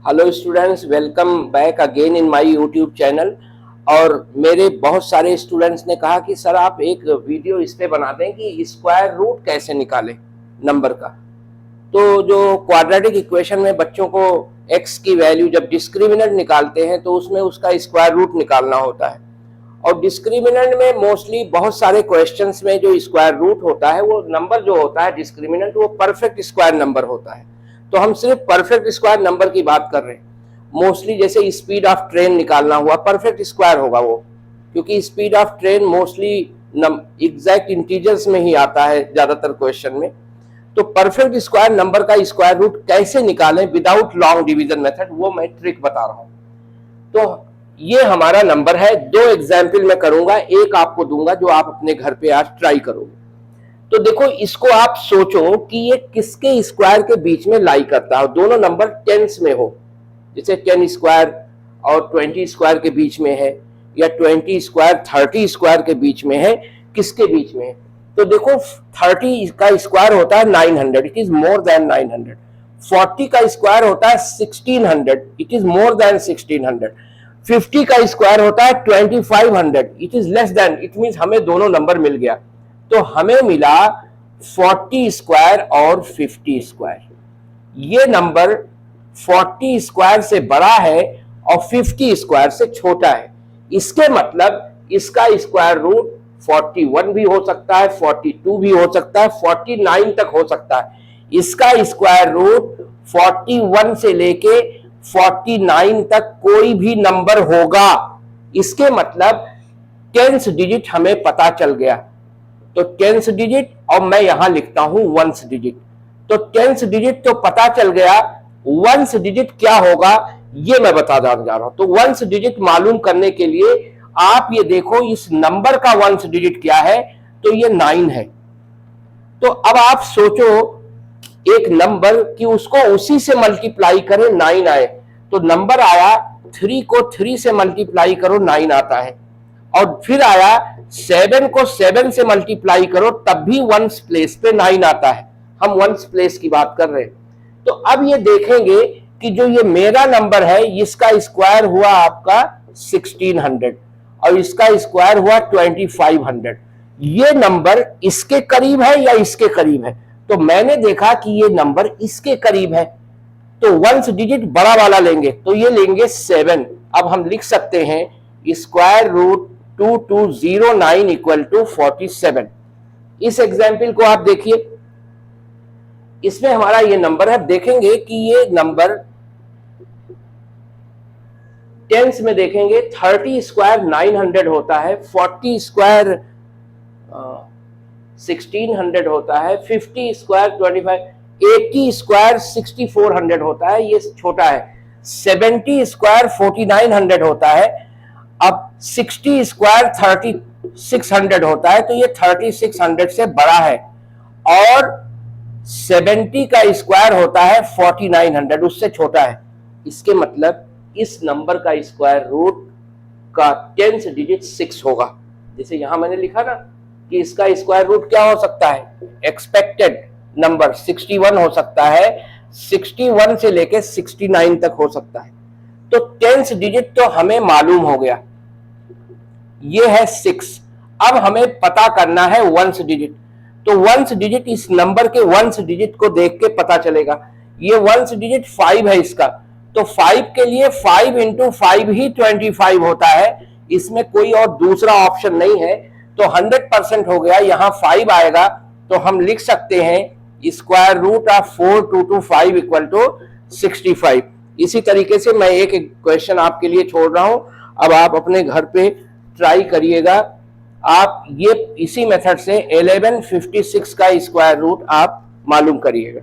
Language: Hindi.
Hello students, welcome back again in my YouTube channel. और मेरे बहुत सारे स्टूडेंट्स ने कहा कि सर आप एक वीडियो इस पे बना दें कि स्क्वायर रूट कैसे निकालें नंबर का। तो जो क्वाड्रेटिक इक्वेशन में बच्चों को x की वैल्यू जब डिस्क्रिमिनेंट निकालते हैं तो उसमें उसका स्क्वायर रूट निकालना होता है। और डिस्क्रिमिनेंट में मोस्टली बहुत सारे क्वेश्चंस में जो स्क्वायर रूट होता है वो नंबर जो होता है डिस्क्रिमिनेंट वो परफेक्ट स्क्वायर नंबर होता है। तो हम सिर्फ परफेक्ट स्क्वायर नंबर की बात कर रहे हैं। मोस्टली जैसे स्पीड ऑफ ट्रेन निकालना हुआ परफेक्ट स्क्वायर होगा वो, क्योंकि speed of train mostly exact integers में ही आता है ज्यादातर क्वेश्चन में। तो परफेक्ट स्क्वायर नंबर का स्क्वायर रूट कैसे निकालें विदाउट लॉन्ग डिवीजन मेथड, वो मैं ट्रिक बता रहा हूं। तो ये हमारा नंबर है, दो एग्जाम्पल मैं करूंगा, एक आपको दूंगा जो आप अपने घर पे आज ट्राई करोगे। तो देखो, इसको आप सोचो कि ये किसके स्क्वायर के बीच में लाई करता है। दोनों नंबर टेंस में हो, जैसे 10 स्क्वायर और 20 स्क्वायर के बीच में है, या 20 स्क्वायर 30 स्क्वायर के बीच में है, किसके बीच में है। तो देखो 30 का स्क्वायर होता है 900, इट इज मोर देन 900। 40 का स्क्वायर होता है 1600, इट इज मोर देन 1600। 50 का स्क्वायर होता है 2500, it is less than, it means हमें दोनों नंबर मिल गया। तो हमें मिला 40 स्क्वायर और 50 स्क्वायर। ये नंबर 40 स्क्वायर से बड़ा है और 50 स्क्वायर से छोटा है। इसके मतलब इसका स्क्वायर रूट 41 भी हो सकता है, 42 भी हो सकता है, 49 तक हो सकता है। इसका स्क्वायर रूट 41 से लेके 49 तक कोई भी नंबर होगा। इसके मतलब 10th डिजिट हमें पता चल गया। तो 10th डिजिट, और मैं यहां लिखता हूं 1st डिजिट। तो 10th डिजिट तो पता चल गया, 1st डिजिट क्या होगा ये मैं बता जा रहा हूं। तो 1st डिजिट मालूम करने के लिए आप ये देखो इस नंबर का 1st डिजिट क्या है, तो ये 9 है। तो अब आप सोचो एक नंबर कि उसको उसी से मल्टीप्लाई करें 9 आए। तो नंबर आया 3 को 3 से मल्टीप्लाई करो 9 आता है, और फिर आया 7 को 7 से मल्टीप्लाई करो तब भी 1st प्लेस पे 9 आता है। हम 1st प्लेस की बात कर रहे हैं। तो अब ये देखेंगे कि जो ये मेरा नंबर है इसका स्क्वायर हुआ आपका 1600 और इसका स्क्वायर हुआ 2500। ये नंबर इसके करीब है या इसके करीब है। तो मैंने देखा कि ये नंबर इसके करीब है, तो 1st डिजिट बड़ा वाला लेंगे, तो ये लेंगे 7। अब हम लिख सकते हैं स्क्वायर रूट 2209 इक्वल टू 47। इस एग्जाम्पल को आप देखिए, इसमें हमारा ये नंबर है। देखेंगे कि ये नंबर टेंस में देखेंगे 30 स्क्वायर 900 होता है, 40 स्क्वायर 1600 होता है, 50 स्क्वायर 25, 80 स्क्वायर 6400 होता है, ये छोटा है। 70 स्क्वायर 4900 होता है। अब 60 स्क्वायर 3600 होता है, तो ये 3600 से बड़ा है। और 70 का स्क्वायर होता है 4900, उससे छोटा है। इसके मतलब इस नंबर का स्क्वायर रूट का 10th डिजिट 6 होगा। जैसे यहां मैंने लिखा ना कि इसका स्क्वायर रूट क्या हो सकता है, एक्सपेक्टेड नंबर 61 हो सकता है, 61 से लेके 69 तक हो सकता है। तो 10th डिजिट तो हमें मालूम हो गया, ये है 6। अब हमें पता करना है 1st डिजिट। तो 1st डिजिट इस नंबर के 1st डिजिट को देख के पता चलेगा। ये 1st डिजिट 5 है इसका, तो 5 के लिए 5 इंटू 5 ही 25 होता है, इसमें कोई और दूसरा ऑप्शन नहीं है। तो 100% हो गया, यहां 5 आएगा। तो हम लिख सकते हैं square root of 4225 equal to 65। इसी तरीके से मैं एक क्वेश्चन आपके लिए छोड़ रहा हूं, अब आप अपने घर पे ट्राई करिएगा। आप ये इसी मेथड से 1156 का स्क्वायर रूट आप मालूम करिएगा।